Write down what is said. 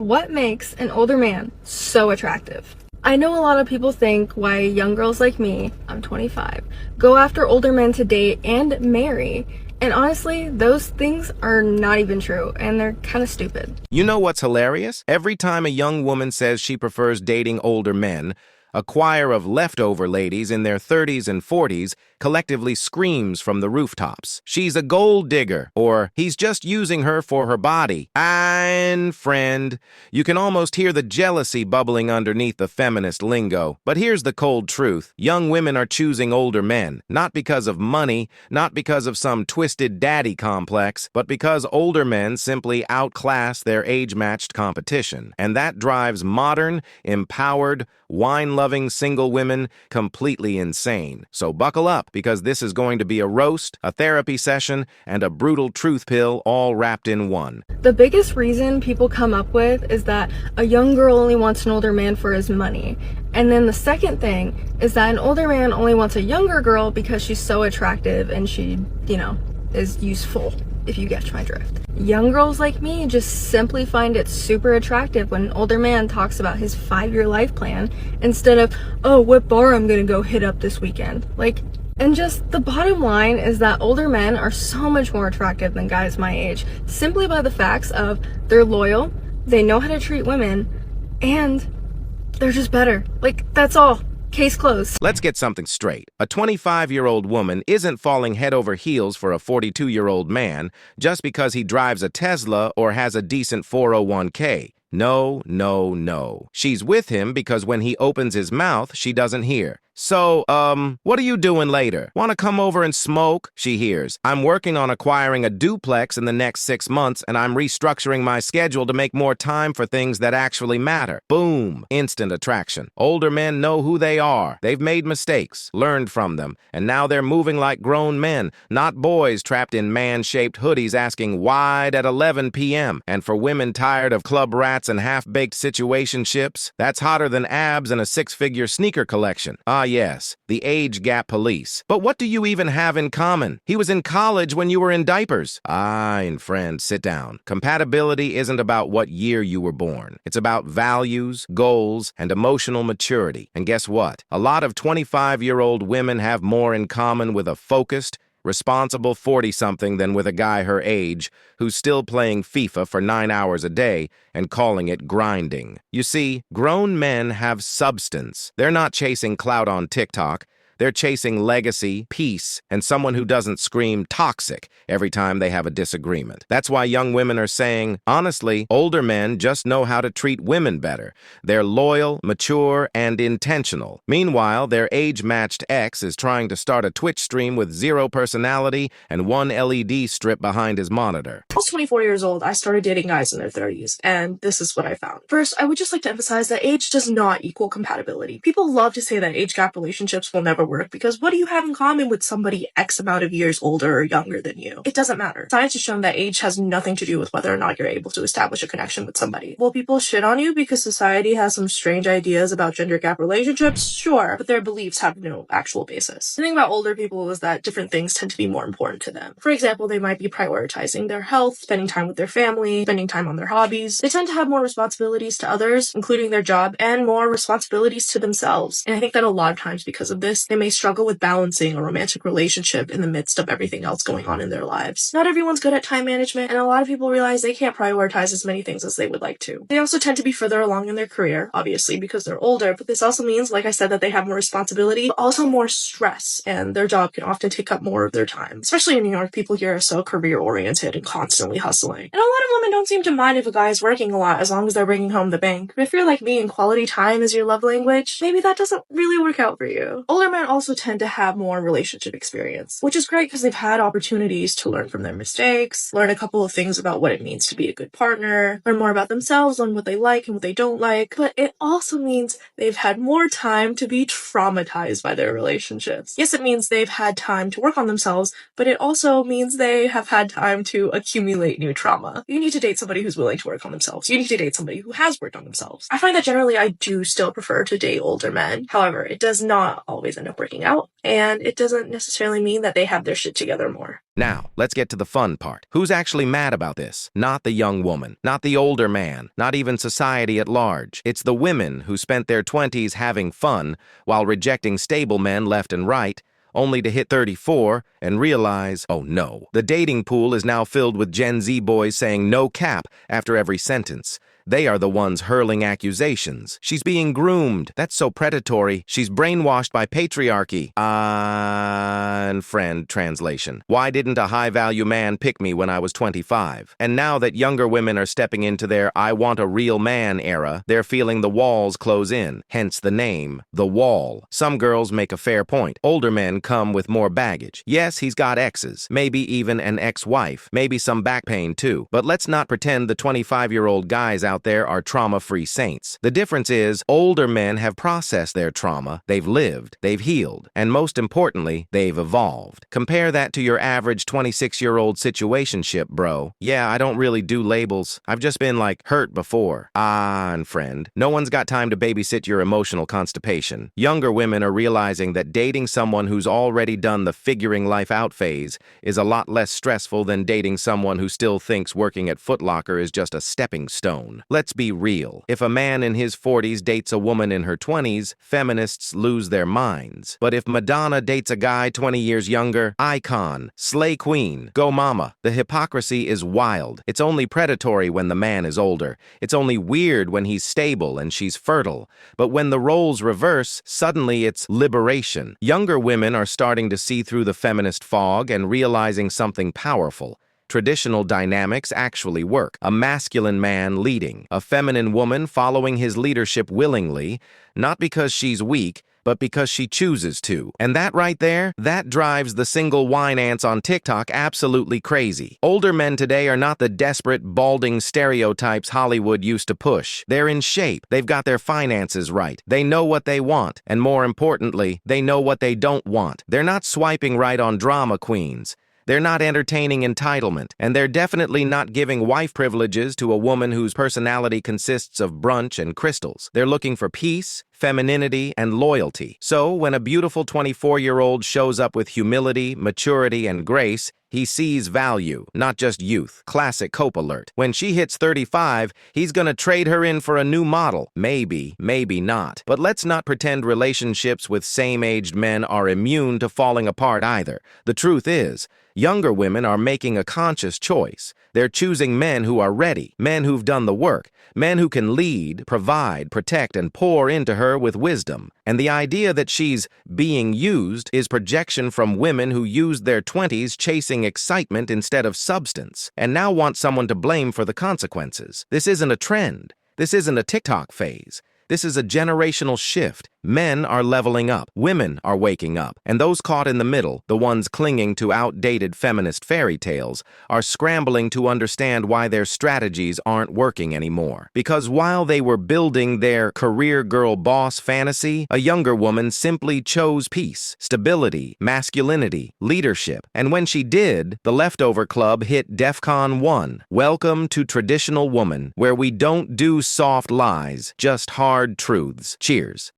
What makes an older man so attractive? I know a lot of people think why young girls like me, I'm 25, go after older men to date and marry. And honestly, those things are not even true, and they're kind of stupid. You know what's hilarious? Every time a young woman says she prefers dating older men, a choir of leftover ladies in their 30s and 40s collectively screams from the rooftops. She's a gold digger, or he's just using her for her body. And friend, you can almost hear the jealousy bubbling underneath the feminist lingo. But here's the cold truth. Young women are choosing older men, not because of money, not because of some twisted daddy complex, but because older men simply outclass their age-matched competition. And that drives modern, empowered, wine-loving single women completely insane. So buckle up, because this is going to be a roast, a therapy session, and a brutal truth pill all wrapped in one. The biggest reason people come up with is that a young girl only wants an older man for his money. And then the second thing is that an older man only wants a younger girl because she's so attractive and she, is useful, if you catch my drift. Young girls like me just simply find it super attractive when an older man talks about his 5-year life plan instead of, oh, what bar I'm gonna go hit up this weekend. And just the bottom line is that older men are so much more attractive than guys my age, simply by the facts of they're loyal, they know how to treat women, and they're just better. That's all. Case closed. Let's get something straight. A 25-year-old woman isn't falling head over heels for a 42-year-old man just because he drives a Tesla or has a decent 401k. No, no, no. She's with him because when he opens his mouth, she doesn't hear. So, what are you doing later? Want to come over and smoke? She hears. I'm working on acquiring a duplex in the next 6 months, and I'm restructuring my schedule to make more time for things that actually matter. Boom. Instant attraction. Older men know who they are. They've made mistakes, learned from them, and now they're moving like grown men, not boys trapped in man-shaped hoodies asking wide at 11 p.m. And for women tired of club rats and half-baked situationships, that's hotter than abs and a 6-figure sneaker collection. Yes, the age gap police. But what do you even have in common? He was in college when you were in diapers. And friend, sit down. Compatibility isn't about what year you were born. It's about values, goals, and emotional maturity. And guess what? A lot of 25-year-old women have more in common with a focused, responsible 40-something than with a guy her age who's still playing FIFA for 9 hours a day and calling it grinding. You see, grown men have substance. They're not chasing clout on TikTok. They're chasing legacy, peace, and someone who doesn't scream toxic every time they have a disagreement. That's why young women are saying, honestly, older men just know how to treat women better. They're loyal, mature, and intentional. Meanwhile, their age-matched ex is trying to start a Twitch stream with 0 personality and 1 LED strip behind his monitor. I was 24 years old. I started dating guys in their 30s, and this is what I found. First, I would just like to emphasize that age does not equal compatibility. People love to say that age gap relationships will never work because what do you have in common with somebody X amount of years older or younger than you? It doesn't matter. Science has shown that age has nothing to do with whether or not you're able to establish a connection with somebody. Will people shit on you because society has some strange ideas about gender gap relationships? Sure, but their beliefs have no actual basis. The thing about older people is that different things tend to be more important to them. For example, they might be prioritizing their health, spending time with their family, spending time on their hobbies. They tend to have more responsibilities to others, including their job, and more responsibilities to themselves. And I think that a lot of times because of this, they may struggle with balancing a romantic relationship in the midst of everything else going on in their lives. Not everyone's good at time management, and a lot of people realize they can't prioritize as many things as they would like to. They also tend to be further along in their career, obviously, because they're older, but this also means, like I said, that they have more responsibility, but also more stress, and their job can often take up more of their time. Especially in New York, people here are so career-oriented and constantly hustling. And a lot of women don't seem to mind if a guy is working a lot as long as they're bringing home the bank. But if you're like me and quality time is your love language, maybe that doesn't really work out for you. Older men also tend to have more relationship experience, which is great because they've had opportunities to learn from their mistakes, learn a couple of things about what it means to be a good partner, learn more about themselves, learn what they like and what they don't like. But it also means they've had more time to be traumatized by their relationships. Yes, it means they've had time to work on themselves, but it also means they have had time to accumulate new trauma. You need to date somebody who's willing to work on themselves. You need to date somebody who has worked on themselves. I find that generally I do still prefer to date older men. However, it does not always end up working out, and it doesn't necessarily mean that they have their shit together more. Now, let's get to the fun part. Who's actually mad about this? Not the young woman, not the older man, not even society at large. It's the women who spent their 20s having fun while rejecting stable men left and right, only to hit 34 and realize, oh no, the dating pool is now filled with Gen Z boys saying no cap after every sentence. They are the ones hurling accusations. She's being groomed. That's so predatory. She's brainwashed by patriarchy. Unfriend translation. Why didn't a high-value man pick me when I was 25? And now that younger women are stepping into their I want a real man era, they're feeling the walls close in. Hence the name, The Wall. Some girls make a fair point. Older men come with more baggage. Yes, he's got exes. Maybe even an ex-wife. Maybe some back pain too. But let's not pretend the 25-year-old guys out there are trauma-free saints. The difference is, older men have processed their trauma, they've lived, they've healed, and most importantly, they've evolved. Compare that to your average 26-year-old situationship, bro. Yeah, I don't really do labels. I've just been, like, hurt before. And friend, no one's got time to babysit your emotional constipation. Younger women are realizing that dating someone who's already done the figuring life out phase is a lot less stressful than dating someone who still thinks working at Foot Locker is just a stepping stone. Let's be real. If a man in his 40s dates a woman in her 20s, feminists lose their minds. But if Madonna dates a guy 20 years younger, icon, slay queen, go mama. The hypocrisy is wild. It's only predatory when the man is older. It's only weird when he's stable and she's fertile. But when the roles reverse, suddenly it's liberation. Younger women are starting to see through the feminist fog and realizing something powerful. Traditional dynamics actually work. A masculine man leading, a feminine woman following his leadership willingly, not because she's weak, but because she chooses to. And that right there, that drives the single wine ants on TikTok absolutely crazy. Older men today are not the desperate, balding stereotypes Hollywood used to push. They're in shape. They've got their finances right. They know what they want. And more importantly, they know what they don't want. They're not swiping right on drama queens. They're not entertaining entitlement, and they're definitely not giving wife privileges to a woman whose personality consists of brunch and crystals. They're looking for peace, femininity, and loyalty. So, when a beautiful 24-year-old shows up with humility, maturity, and grace, he sees value, not just youth. Classic Cope alert. When she hits 35, he's gonna trade her in for a new model. Maybe, maybe not. But let's not pretend relationships with same-aged men are immune to falling apart either. The truth is, younger women are making a conscious choice. They're choosing men who are ready, men who've done the work, men who can lead, provide, protect, and pour into her with wisdom. And the idea that she's being used is projection from women who used their 20s chasing excitement instead of substance, and now want someone to blame for the consequences. This isn't a trend. This isn't a TikTok phase. This is a generational shift. Men are leveling up, women are waking up, and those caught in the middle, the ones clinging to outdated feminist fairy tales, are scrambling to understand why their strategies aren't working anymore. Because while they were building their career girl boss fantasy, a younger woman simply chose peace, stability, masculinity, leadership, and when she did, the leftover club hit DEFCON 1. Welcome to Traditional Woman, where we don't do soft lies, just hard truths. Cheers.